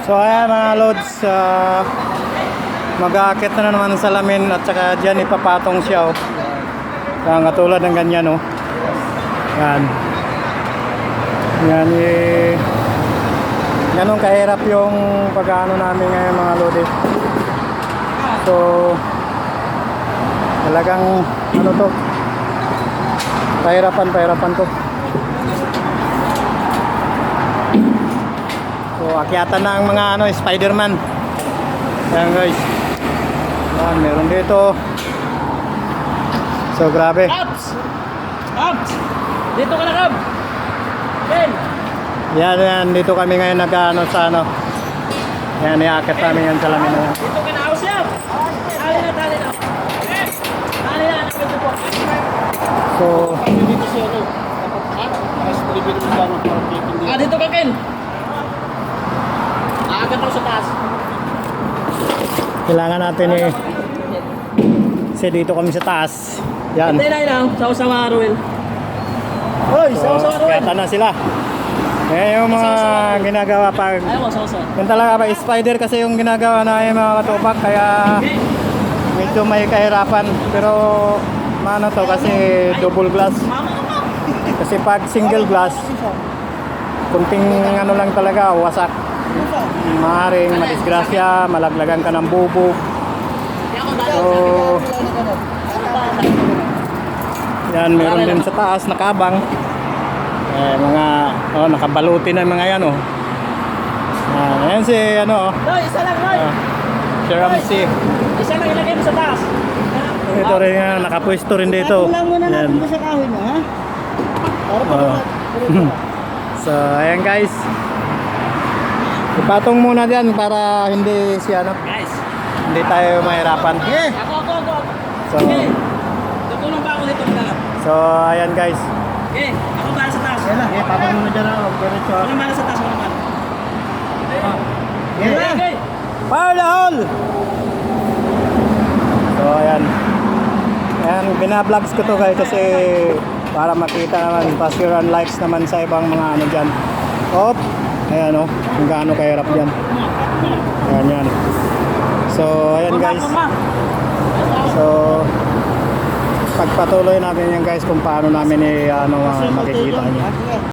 So ayan mga lods, mag-aakit na naman ng salamin at saka dyan ipapatong siya oh. Yan, katulad ng ganyan oh. Yan. Yan eh. Ganun kahirap yung pag-ano namin ngayon mga lodi. So talagang ano to, pahirapan to. So akyatan na ang mga ano, Spider-Man. Yan guys. Yan, meron dito. So grabe. Abs! Dito ka na, Kab! Ben! Yan, dito kami ngayon nag-ano sa ano. Yan, iaakit namin yan sa lamin na yan. Dito ka na, Aus yan! Tali na. Tali na, dito po. So, Dito siya, no? Dito ka, Ken! Aagat ako sa taas. kailangan natin eh. Kasi dito kami sa taas. Yan. Hindi na lang, sawa-sawa, Ruel. Hoy, So, sawa-sawa, Ruel! akyatan na sila. Yan yung mga ginagawa pag... Ayaw mo, sawa-sawa. Yung talaga ba, spider kasi yung ginagawa na yung mga katupak. Kaya medyo may kahirapan. Pero ano to kasi double glass. Kasi pag single glass, kunting ano lang talaga, wasak. Maaaring madisgrasya, malaglagan ka ng bubog. So, yan, meron din sa taas, nakabang. Mga, nakabaluti na mga yan, oh. Ayan si, ano, Noy, isa lang, Noy! si Ramsey. Isa lang ilagay mo sa taas. Ito rin nga, nakapwesto rin dito. Yan. sa kahoy mo, ha? Oh. So, ayan guys. Ipatong muna diyan para hindi Guys, hindi tayo mahirapan. ako. So, Tutulong pa ako dito, Kab. so ayan guys. Ako para sa taas. Patong muna diyan ako. Ako para sa taas, ako naman. Okay. Fire the hole! So ayan. Ayan, binablogs ko to guys kasi para makita naman, pa-share and likes naman sa ibang mga ano dyan. Op! Ayan o, kung gaano kahirap dyan. Ayan yan. So ayan guys. So pagpatuloy natin yan guys kung paano namin makikita niya.